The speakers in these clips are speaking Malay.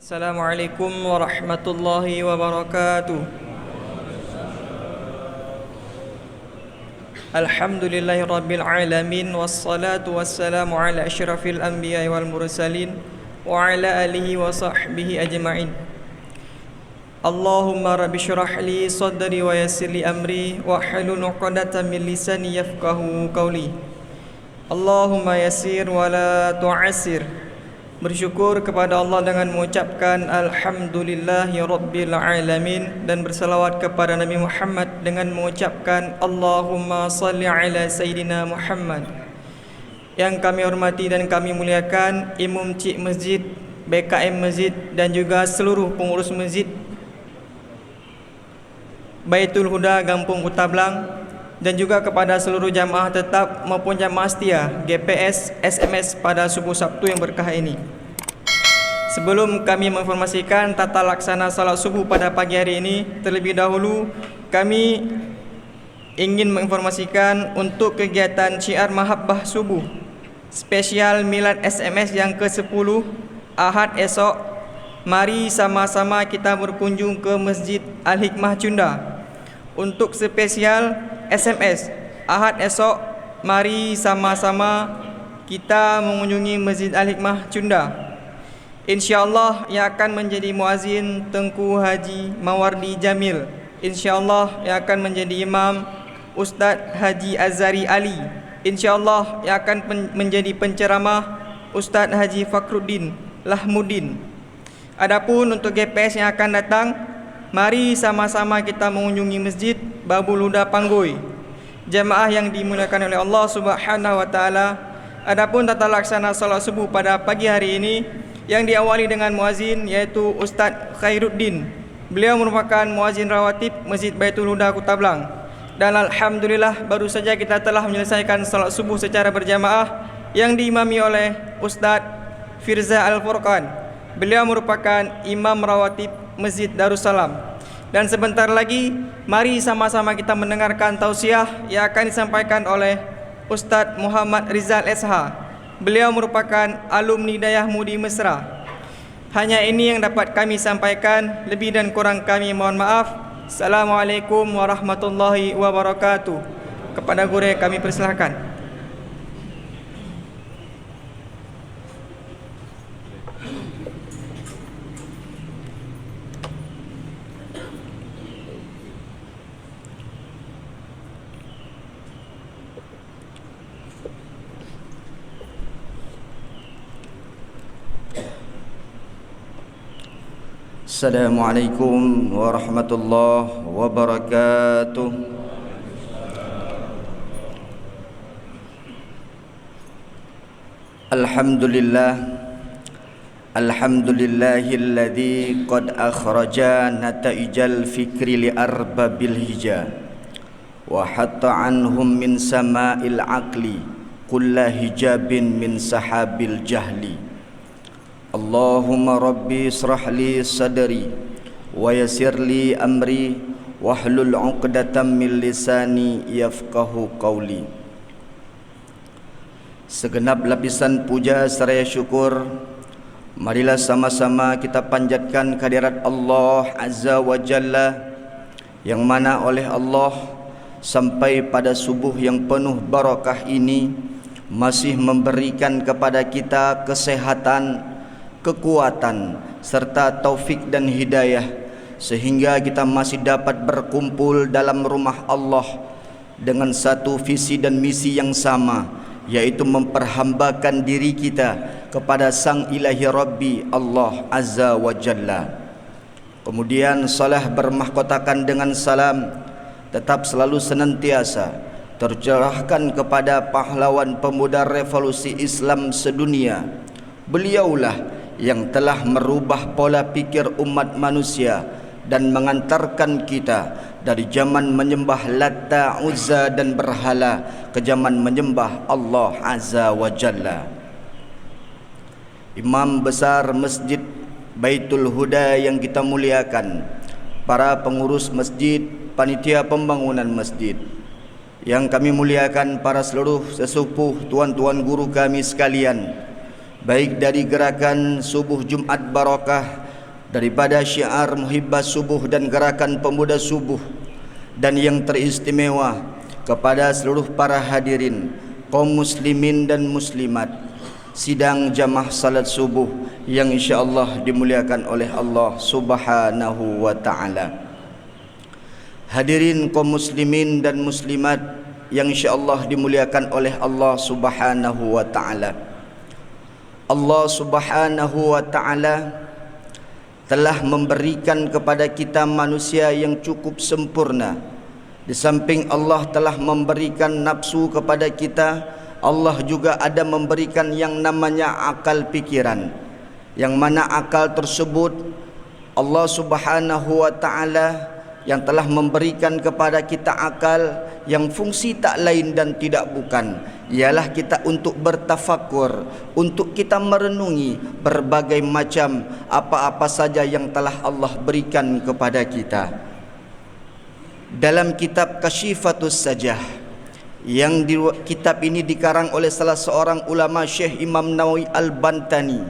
Assalamualaikum warahmatullahi wabarakatuh. Alhamdulillahirabbil alamin wassalatu wassalamu ala asyrafil anbiya'i wal mursalin wa ala alihi wa sahbihi ajma'in. Allahumma rabbi syrah li sadri wa yassir li amri wa hlul 'uqdatam min lisani yafqahu qawli. Allahumma yassir wa la tu'assir. Bersyukur kepada Allah dengan mengucapkan Alhamdulillahi Rabbil Alamin, dan bersalawat kepada Nabi Muhammad dengan mengucapkan Allahumma salli ala Sayyidina Muhammad. Yang kami hormati dan kami muliakan Imam Cik Masjid, BKM Masjid, dan juga seluruh pengurus Masjid Baitul Huda Gampung Kutablang, dan juga kepada seluruh jamaah tetap maupun jamaah setia GPS SMS pada subuh Sabtu yang berkah ini. Sebelum kami menginformasikan tata laksana salat subuh pada pagi hari ini, terlebih dahulu kami ingin menginformasikan untuk kegiatan syiar Mahabbah Subuh spesial Milad SMS yang ke-10 Ahad esok. Mari sama-sama kita berkunjung ke Masjid Al-Hikmah Cunda. Untuk spesial SMS Ahad esok, mari sama-sama kita mengunjungi Masjid Al-Hikmah Cunda. InsyaAllah yang akan menjadi muazzin Tengku Haji Mawardi Jamil. InsyaAllah yang akan menjadi imam Ustaz Haji Azhari Ali. InsyaAllah yang akan menjadi penceramah Ustaz Haji Fakhruddin Lahmuddin. Adapun untuk GPS yang akan datang, mari sama-sama kita mengunjungi Masjid Babul Huda Panggoi. Jemaah yang dimuliakan oleh Allah Subhanahu wa taala, adapun tata laksana salat subuh pada pagi hari ini yang diawali dengan muazzin yaitu Ustaz Khairuddin. Beliau merupakan muazzin rawatib Masjid Baitul Huda Kutablang. Dan alhamdulillah baru saja kita telah menyelesaikan salat subuh secara berjamaah yang diimami oleh Ustaz Firza Al-Furqan. Beliau merupakan imam rawatib Masjid Darussalam. Dan sebentar lagi mari sama-sama kita mendengarkan tausiah yang akan disampaikan oleh Ustaz Muhammad Rizal SH. Beliau merupakan alumni Dayah Mudi Mesra. Hanya ini yang dapat kami sampaikan, lebih dan kurang kami mohon maaf. Assalamualaikum warahmatullahi wabarakatuh. Kepada guru kami persilahkan. Assalamualaikum warahmatullahi wabarakatuh. Alhamdulillahilladzi qad akhraja nataijal fikri li arbabil hija wa hatta anhum min sama'il aqli kulla hijabin min sahabil jahli. Allahumma rabbi israh li sadri wa yassir li amri wahlul 'uqdatam min lisani yafqahu qawli. Segenap lapisan puja seraya syukur marilah sama-sama kita panjatkan kehadirat Allah Azza wa Jalla, yang mana oleh Allah sampai pada subuh yang penuh barakah ini masih memberikan kepada kita kesehatan, kekuatan serta taufik dan hidayah, sehingga kita masih dapat berkumpul dalam rumah Allah dengan satu visi dan misi yang sama, yaitu memperhambakan diri kita kepada Sang Ilahi Rabbi Allah Azza wa Jalla. Kemudian salah bermahkotakan dengan salam tetap selalu senantiasa tercerahkan kepada pahlawan pemuda revolusi Islam sedunia. Beliaulah yang telah merubah pola pikir umat manusia dan mengantarkan kita dari zaman menyembah Latta, Uzza dan berhala ke zaman menyembah Allah Azza wa Jalla. Imam besar Masjid Baitul Huda yang kita muliakan, para pengurus masjid, panitia pembangunan masjid, yang kami muliakan para seluruh sesepuh, tuan-tuan guru kami sekalian, baik dari gerakan subuh Jumat Barakah daripada syiar Muhibbah Subuh dan Gerakan Pemuda Subuh, dan yang teristimewa kepada seluruh para hadirin kaum muslimin dan muslimat sidang jamaah salat subuh yang insya-Allah dimuliakan oleh Allah Subhanahu wa taala. Hadirin kaum muslimin dan muslimat yang insya-Allah dimuliakan oleh Allah Subhanahu wa taala. Allah Subhanahu wa taala telah memberikan kepada kita manusia yang cukup sempurna. Di samping Allah telah memberikan nafsu kepada kita, Allah juga ada memberikan yang namanya akal pikiran, yang mana akal tersebut Allah Subhanahu wa taala yang telah memberikan kepada kita akal yang fungsi tak lain dan tidak bukan ialah kita untuk bertafakur, untuk kita merenungi berbagai macam apa-apa saja yang telah Allah berikan kepada kita. Dalam kitab Kashifatus Sajah, yang kitab ini dikarang oleh salah seorang ulama, Syekh Imam Nawawi Al-Bantani,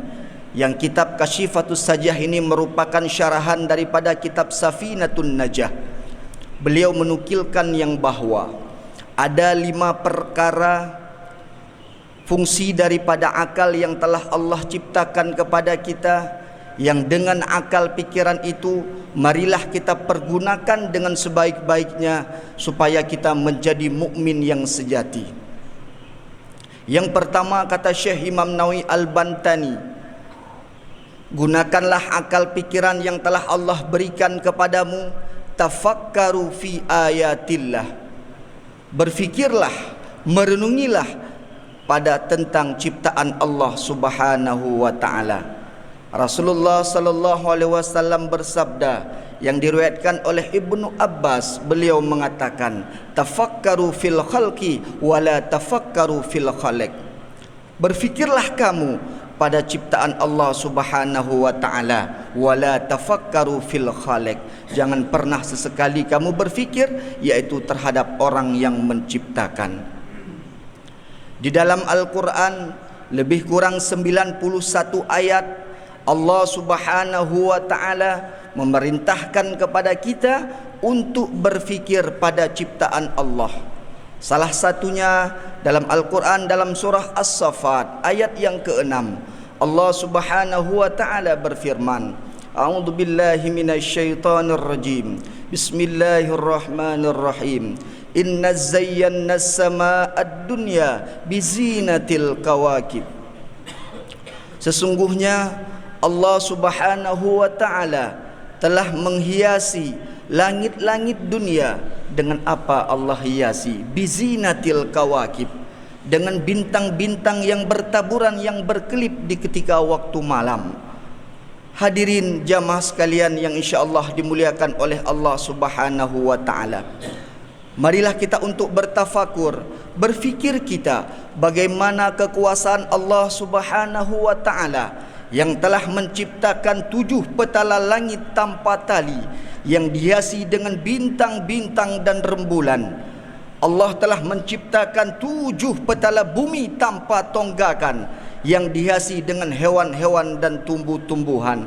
yang kitab Kashifatus Sajah ini merupakan syarahan daripada kitab Safinatun Najah. Beliau menukilkan yang bahwa ada 5 perkara fungsi daripada akal yang telah Allah ciptakan kepada kita, yang dengan akal pikiran itu marilah kita pergunakan dengan sebaik-baiknya supaya kita menjadi mukmin yang sejati. Yang pertama, kata Syekh Imam Nawawi Al-Bantani, gunakanlah akal pikiran yang telah Allah berikan kepadamu. Tafakkaru fi ayatillah, berfikirlah, merenungilah pada tentang ciptaan Allah Subhanahu wa taala. Rasulullah sallallahu alaihi wasallam bersabda yang diriwayatkan oleh Ibnu Abbas, beliau mengatakan, tafakkaru fil khalqi wa la tafakkaru fil khaliq. Berfikirlah kamu pada ciptaan Allah Subhanahu wa taala, wala tafakkaru fil khaliq. Jangan pernah sesekali kamu berfikir yaitu terhadap orang yang menciptakan. Di dalam Al-Qur'an lebih kurang 91 ayat Allah Subhanahu wa taala memerintahkan kepada kita untuk berfikir pada ciptaan Allah. Salah satunya dalam Al-Quran, dalam surah As-Saffat ayat yang ke-6, Allah Subhanahu wa taala berfirman, A'udzu billahi minasyaitonir rajim. Bismillahirrahmanirrahim. Inna zayyana as-sama'ad dunya bizinatil kawakib. Sesungguhnya Allah Subhanahu wa taala telah menghiasi langit-langit dunia. Dengan apa Allah hiasi? Bizinatil kawakib, dengan bintang-bintang yang bertaburan, yang berkelip di ketika waktu malam. Hadirin jamaah sekalian yang insya-Allah dimuliakan oleh Allah Subhanahu wa taala, marilah kita untuk bertafakur, berfikir kita bagaimana kekuasaan Allah Subhanahu wa taala yang telah menciptakan 7 petala langit tanpa tali, yang dihiasi dengan bintang-bintang dan rembulan. Allah telah menciptakan 7 petala bumi tanpa tonggakan, yang dihiasi dengan hewan-hewan dan tumbuh-tumbuhan.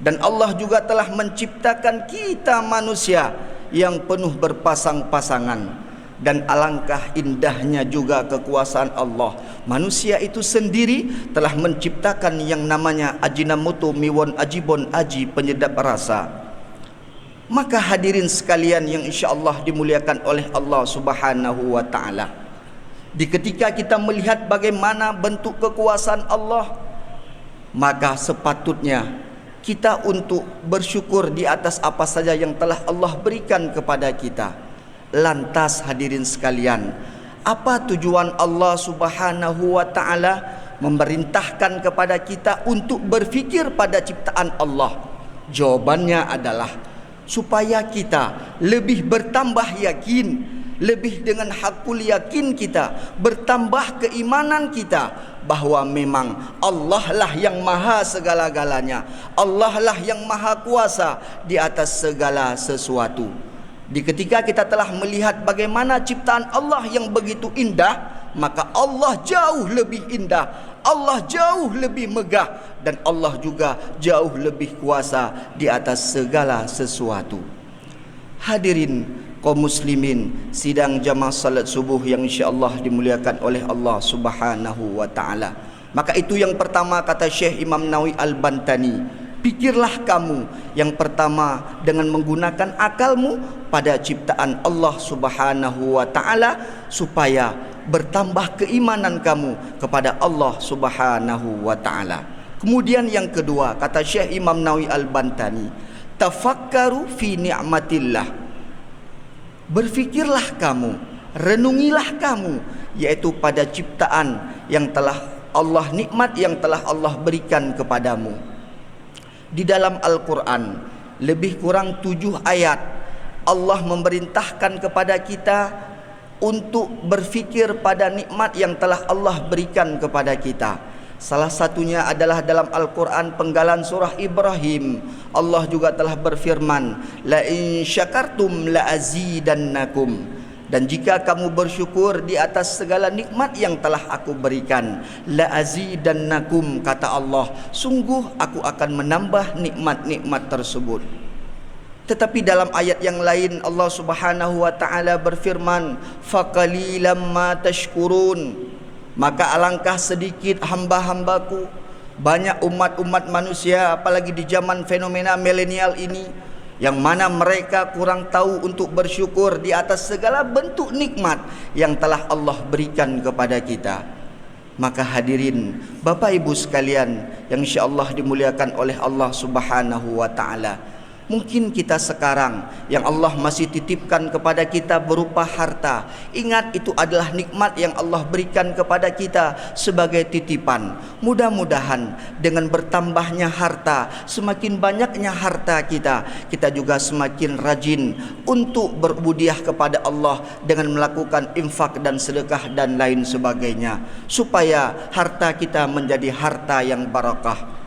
Dan Allah juga telah menciptakan kita manusia yang penuh berpasang-pasangan. Dan alangkah indahnya juga kekuasaan Allah. Manusia itu sendiri telah menciptakan yang namanya ajinomoto, miwon, ajibon, aji, penyedap rasa. Maka hadirin sekalian yang insya-Allah dimuliakan oleh Allah Subhanahu wa taala, di ketika kita melihat bagaimana bentuk kekuasaan Allah, maka sepatutnya kita untuk bersyukur di atas apa saja yang telah Allah berikan kepada kita. Lantas hadirin sekalian, apa tujuan Allah Subhanahu wa taala memerintahkan kepada kita untuk berfikir pada ciptaan Allah? Jawabannya adalah supaya kita lebih bertambah yakin, lebih dengan hakul yakin kita, bertambah keimanan kita bahwa memang Allah lah yang maha segala-galanya, Allah lah yang maha kuasa di atas segala sesuatu. Di ketika kita telah melihat bagaimana ciptaan Allah yang begitu indah, maka Allah jauh lebih indah, Allah jauh lebih megah dan Allah juga jauh lebih kuasa di atas segala sesuatu. Hadirin kaum muslimin, sidang jamaah salat subuh yang insya-Allah dimuliakan oleh Allah Subhanahu wa taala. Maka itu yang pertama kata Syekh Imam Nawawi Al-Bantani, pikirlah kamu yang pertama dengan menggunakan akalmu pada ciptaan Allah Subhanahu wa taala supaya bertambah keimanan kamu kepada Allah Subhanahu wa taala. Kemudian yang kedua kata Syekh Imam Nawawi Al-Bantani, tafakkaru fi ni'matillah. Berfikirlah kamu, renungilah kamu yaitu pada ciptaan yang telah Allah, nikmat yang telah Allah berikan kepadamu. Di dalam Al-Quran lebih kurang 7 ayat Allah memerintahkan kepada kita untuk berfikir pada nikmat yang telah Allah berikan kepada kita. Salah satunya adalah dalam Al-Quran penggalan surah Ibrahim. Allah juga telah berfirman, la in syakartum la azidannakum. Dan jika kamu bersyukur di atas segala nikmat yang telah aku berikan, la azidannakum, kata Allah, sungguh aku akan menambah nikmat-nikmat tersebut. Tetapi dalam ayat yang lain Allah Subhanahu wa taala berfirman, faqalilam ma tashkurun. Maka alangkah sedikit hamba-hambaku, banyak umat-umat manusia apalagi di zaman fenomena milenial ini, yang mana mereka kurang tahu untuk bersyukur di atas segala bentuk nikmat yang telah Allah berikan kepada kita. Maka hadirin Bapak Ibu sekalian yang insya-Allah dimuliakan oleh Allah Subhanahu wa taala, mungkin kita sekarang yang Allah masih titipkan kepada kita berupa harta, ingat itu adalah nikmat yang Allah berikan kepada kita sebagai titipan. Mudah-mudahan dengan bertambahnya harta, semakin banyaknya harta kita, kita juga semakin rajin untuk berbudiah kepada Allah dengan melakukan infak dan sedekah dan lain sebagainya, supaya harta kita menjadi harta yang barakah.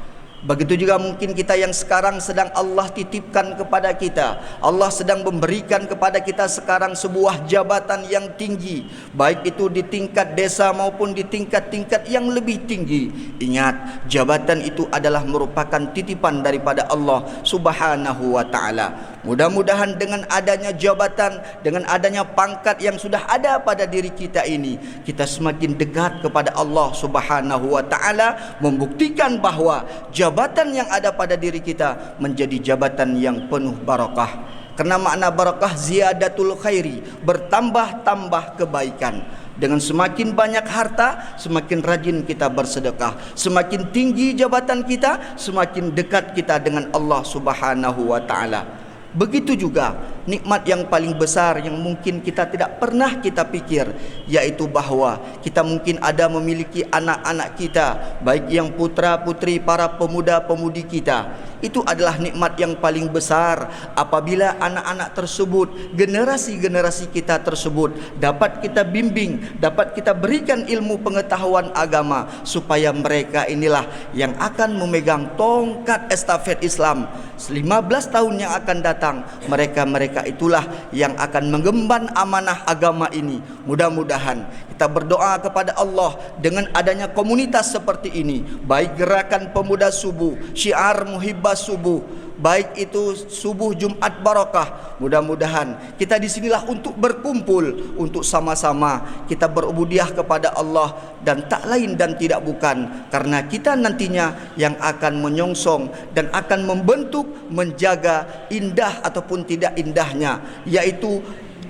Begitu juga mungkin kita yang sekarang sedang Allah titipkan kepada kita, Allah sedang memberikan kepada kita sekarang sebuah jabatan yang tinggi, baik itu di tingkat desa maupun di tingkat-tingkat yang lebih tinggi. Ingat, jabatan itu adalah merupakan titipan daripada Allah Subhanahu wa taala. Mudah-mudahan dengan adanya jabatan, dengan adanya pangkat yang sudah ada pada diri kita ini, kita semakin dekat kepada Allah Subhanahu wa taala, membuktikan bahwa jabatan yang ada pada diri kita menjadi jabatan yang penuh barakah. Karena makna barakah ziyadatul khairi, bertambah-tambah kebaikan. Dengan semakin banyak harta, semakin rajin kita bersedekah. Semakin tinggi jabatan kita, semakin dekat kita dengan Allah Subhanahu wa taala. Begitu juga nikmat yang paling besar yang mungkin kita tidak pernah kita pikir, yaitu bahwa kita mungkin ada memiliki anak-anak kita, baik yang putra-putri, para pemuda-pemudi kita. Itu adalah nikmat yang paling besar apabila anak-anak tersebut, generasi-generasi kita tersebut dapat kita bimbing, dapat kita berikan ilmu pengetahuan agama, supaya mereka inilah yang akan memegang tongkat estafet Islam 15 tahun yang akan datang. Mereka itulah yang akan mengemban amanah agama ini. Mudah-mudahan kita berdoa kepada Allah dengan adanya komunitas seperti ini, baik gerakan pemuda subuh, syiar muhibbah subuh, baik itu subuh Jumat Barakah. Mudah-mudahan kita disinilah untuk berkumpul, untuk sama-sama kita berubudiah kepada Allah, dan tak lain dan tidak bukan karena kita nantinya yang akan menyongsong dan akan membentuk, menjaga indah ataupun tidak indahnya, yaitu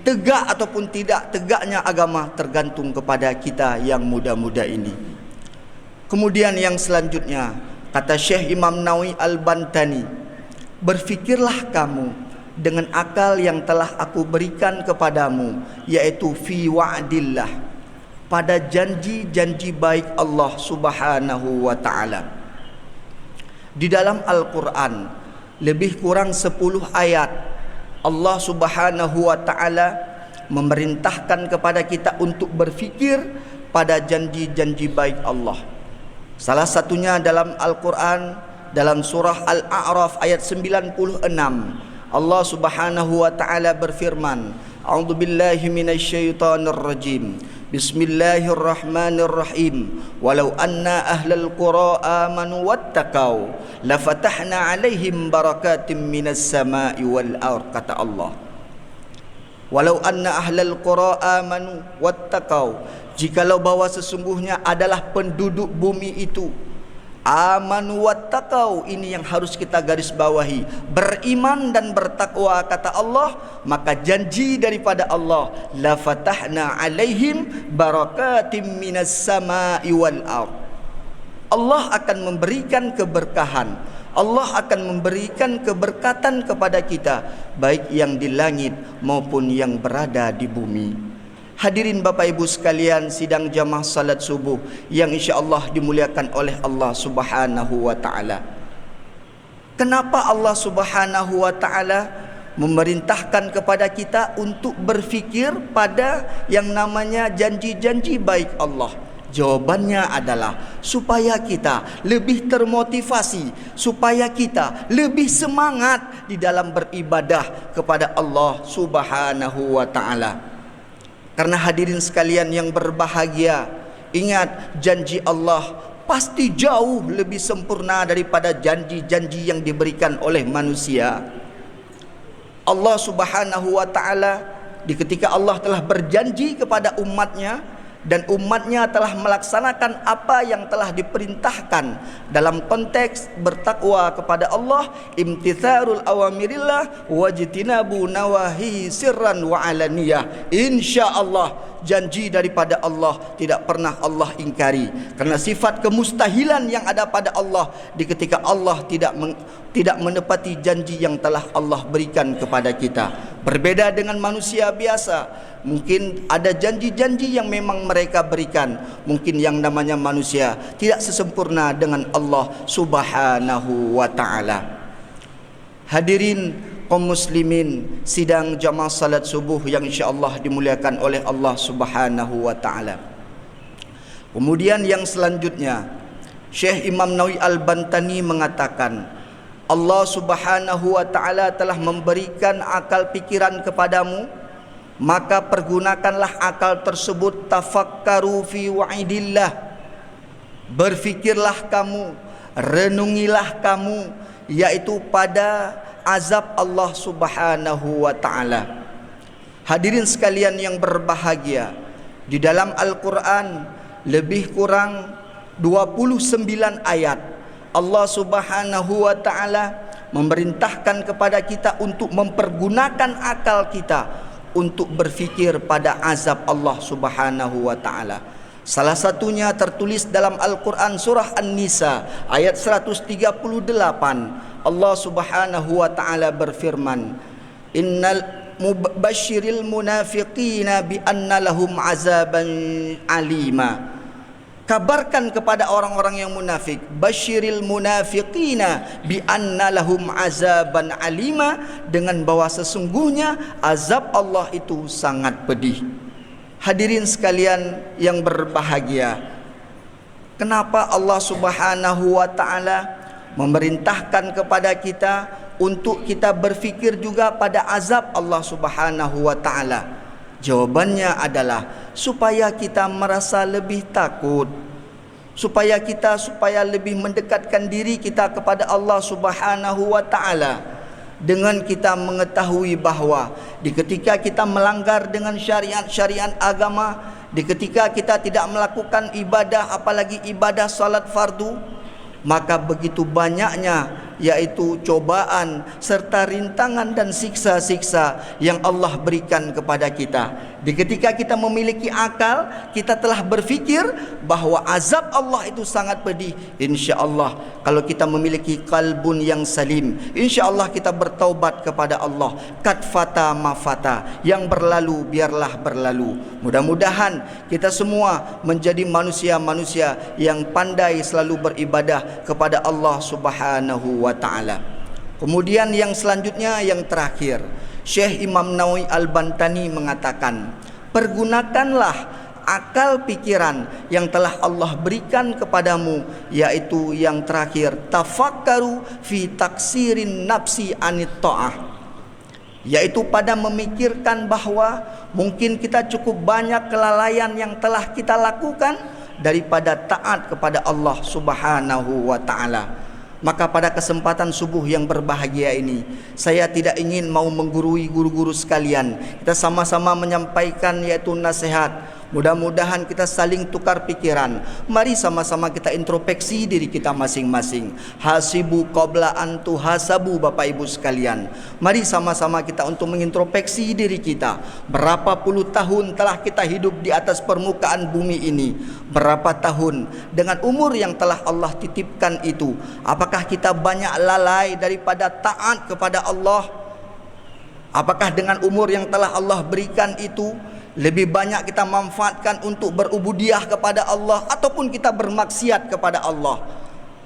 tegak ataupun tidak tegaknya agama, tergantung kepada kita yang muda-muda ini. Kemudian yang selanjutnya kata Syekh Imam Nawawi Al-Bantani, berfikirlah kamu dengan akal yang telah aku berikan kepadamu, yaitu fi wa'dillah, pada janji-janji baik Allah Subhanahu wa ta'ala. Di dalam Al-Quran lebih kurang 10 ayat Allah Subhanahu wa ta'ala memerintahkan kepada kita untuk berfikir pada janji-janji baik Allah. Salah satunya dalam Al-Quran, dalam surah Al-A'raf ayat 96, Allah Subhanahu wa ta'ala berfirman, a'udzubillahi minasyaitonir rajim, Bismillahirrahmanirrahim. Walau anna ahlal qura amanu wattaqau lafatahna alaihim barakatim minas sama'i wal ard, kata Allah. Walau anna ahlal qura amanu wattaqau, jikalau bahwa sesungguhnya adalah penduduk bumi itu amanu wattaqau, ini yang harus kita garis bawahi, beriman dan bertakwa, kata Allah, maka janji daripada Allah, la fatahna alaihim barakatim minas sama'i wal ard. Allah akan memberikan keberkahan, Allah akan memberikan keberkatan kepada kita, baik yang di langit maupun yang berada di bumi. Hadirin Bapak Ibu sekalian, sidang jamaah salat subuh yang insya-Allah dimuliakan oleh Allah Subhanahu wa taala. Kenapa Allah Subhanahu wa taala memerintahkan kepada kita untuk berfikir pada yang namanya janji-janji baik Allah? Jawabannya adalah supaya kita lebih termotivasi, supaya kita lebih semangat di dalam beribadah kepada Allah Subhanahu wa taala. Karena hadirin sekalian yang berbahagia, ingat janji Allah pasti jauh lebih sempurna daripada janji-janji yang diberikan oleh manusia. Allah Subhanahu wa taala, di ketika Allah telah berjanji kepada umatnya dan umatnya telah melaksanakan apa yang telah diperintahkan dalam konteks bertakwa kepada Allah, imtitharul awamirillah wajtinabu nawahi sirran wa alaniyah, insyaallah janji daripada Allah tidak pernah Allah ingkari, karena sifat kemustahilan yang ada pada Allah di ketika Allah tidak menepati janji yang telah Allah berikan kepada kita. Berbeda dengan manusia biasa, mungkin ada janji-janji yang memang mereka berikan, mungkin yang namanya manusia tidak sesempurna dengan Allah Subhanahu wa taala. Hadirin kaum muslimin, sidang jamaah salat subuh yang insya-Allah dimuliakan oleh Allah Subhanahu wa taala. Kemudian yang selanjutnya, Syekh Imam Nawawi Al-Bantani mengatakan, Allah Subhanahu wa taala telah memberikan akal pikiran kepadamu, maka pergunakanlah akal tersebut, tafakkaru fi wa'idillah, berfikirlah kamu, renungilah kamu, yaitu pada azab Allah Subhanahu wa taala. Hadirin sekalian yang berbahagia, di dalam Al-Qur'an lebih kurang 29 ayat Allah Subhanahu wa taala memerintahkan kepada kita untuk mempergunakan akal kita untuk berfikir pada azab Allah Subhanahu wa taala. Salah satunya tertulis dalam Al-Qur'an surah An-Nisa ayat 138. Allah Subhanahu wa taala berfirman, innal mubashshiril munafiqina bi anna lahum azaban alima. Kabarkan kepada orang-orang yang munafik, basyiril munafiqina bi anna lahum azaban alima, dengan bahwa sesungguhnya azab Allah itu sangat pedih. Hadirin sekalian yang berbahagia, kenapa Allah Subhanahu wa taala memerintahkan kepada kita untuk kita berfikir juga pada azab Allah Subhanahu wa taala? Jawabannya adalah supaya kita merasa lebih takut, supaya lebih mendekatkan diri kita kepada Allah Subhanahu wa taala, dengan kita mengetahui bahwa di ketika kita melanggar dengan syariat agama, di ketika kita tidak melakukan ibadah, apalagi ibadah salat fardu, maka begitu banyaknya yaitu cobaan serta rintangan dan siksa-siksa yang Allah berikan kepada kita. Di ketika kita memiliki akal, kita telah berfikir bahwa azab Allah itu sangat pedih. InsyaAllah kalau kita memiliki kalbun yang salim, InsyaAllah kita bertaubat kepada Allah. Kad fata ma fata, yang berlalu biarlah berlalu. Mudah-mudahan kita semua menjadi manusia-manusia yang pandai selalu beribadah kepada Allah Subhanahu wa ta'ala. Kemudian yang selanjutnya, yang terakhir, Syekh Imam Nawawi Al-Bantani mengatakan, pergunakanlah akal pikiran yang telah Allah berikan kepadamu, yaitu yang terakhir, tafakkaru fi taksirin nafsi anit ta'ah. yaitu pada memikirkan bahawa mungkin kita cukup banyak kelalaian yang telah kita lakukan daripada taat kepada Allah Subhanahu wa taala. Maka pada kesempatan subuh yang berbahagia ini, saya tidak ingin mau menggurui guru-guru sekalian. Kita sama-sama menyampaikan yaitu nasihat. Mudah-mudahan kita saling tukar pikiran. Mari sama-sama kita introspeksi diri kita masing-masing. Hasibu qabla an tuhasabu, Bapak Ibu sekalian. Mari sama-sama kita untuk mengintrospeksi diri kita. Berapa puluh tahun telah kita hidup di atas permukaan bumi ini? Berapa tahun dengan umur yang telah Allah titipkan itu? Apakah kita banyak lalai daripada taat kepada Allah? Apakah dengan umur yang telah Allah berikan itu lebih banyak kita manfaatkan untuk berubudiah kepada Allah ataupun kita bermaksiat kepada Allah?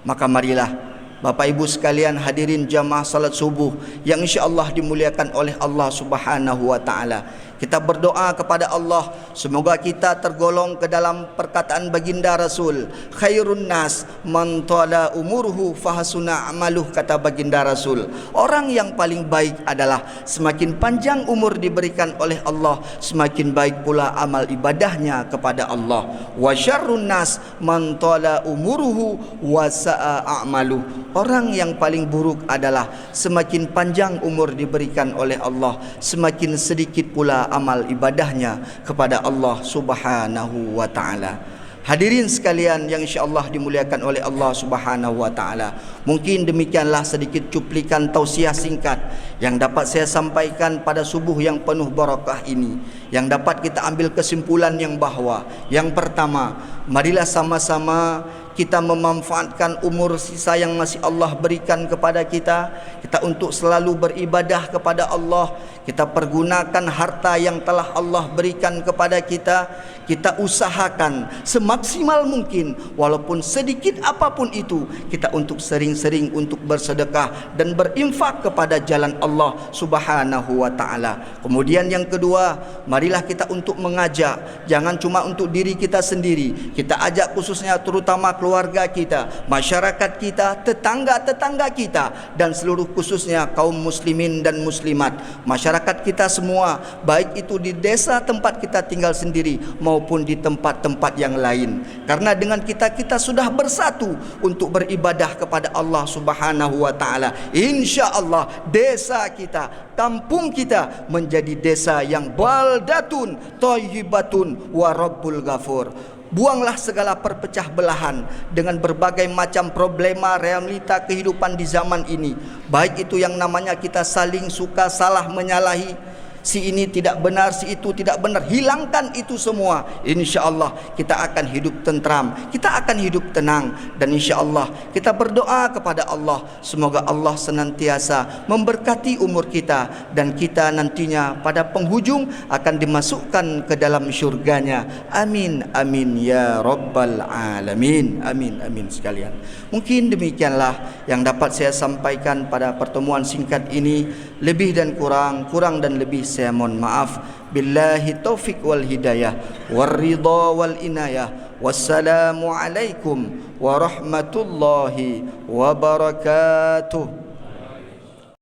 Maka marilah Bapak Ibu sekalian hadirin jamaah salat subuh yang insya-Allah dimuliakan oleh Allah Subhanahu wa taala, kita berdoa kepada Allah semoga kita tergolong ke dalam perkataan baginda Rasul, khairun nas man tala umuruhu fahasuna amaluh, kata baginda Rasul, orang yang paling baik adalah semakin panjang umur diberikan oleh Allah, semakin baik pula amal ibadahnya kepada Allah. Wa syarrun nas man tala umuruhu wa sa'a amaluh, orang yang paling buruk adalah semakin panjang umur diberikan oleh Allah, semakin sedikit pula amal ibadahnya kepada Allah Subhanahu wa taala. Hadirin sekalian yang insya-Allah dimuliakan oleh Allah Subhanahu wa taala, mungkin demikianlah sedikit cuplikan tausiah singkat yang dapat saya sampaikan pada subuh yang penuh barakah ini, yang dapat kita ambil kesimpulan yang bahawa yang pertama, marilah sama-sama kita memanfaatkan umur sisa yang masih Allah berikan kepada kita untuk selalu beribadah kepada Allah. Kita pergunakan harta yang telah Allah berikan kepada kita usahakan semaksimal mungkin, walaupun sedikit apapun itu, kita untuk sering-sering untuk bersedekah dan berinfak kepada jalan Allah Subhanahu wa taala. Kemudian yang kedua, marilah kita untuk mengajak, jangan cuma untuk diri kita sendiri, kita ajak khususnya terutama keluarga kita, masyarakat kita, tetangga-tetangga kita, dan seluruh khususnya kaum muslimin dan muslimat, masyarakat kita semua, baik itu di desa tempat kita tinggal sendiri maupun di tempat-tempat yang lain. Karena dengan kita sudah bersatu untuk beribadah kepada Allah Subhanahu wa taala, insya-Allah desa kita, kampung kita menjadi desa yang baldatun thayyibatun wa rabbul ghafur. Buanglah segala perpecah belahan dengan berbagai macam problema realita kehidupan di zaman ini, baik itu yang namanya kita saling suka salah menyalahi, si ini tidak benar, si itu tidak benar. Hilangkan itu semua, insya-Allah kita akan hidup tentram, kita akan hidup tenang. Dan insya-Allah kita berdoa kepada Allah, semoga Allah senantiasa memberkati umur kita, dan kita nantinya pada penghujung akan dimasukkan ke dalam syurganya. Amin amin ya rabbal alamin. Amin amin sekalian. Mungkin demikianlah yang dapat saya sampaikan pada pertemuan singkat ini. Lebih dan kurang dan lebih saya mohon maaf. Billahi taufik wal hidayah war ridha wal inayah. Wassalamu alaikum warahmatullahi wabarakatuh.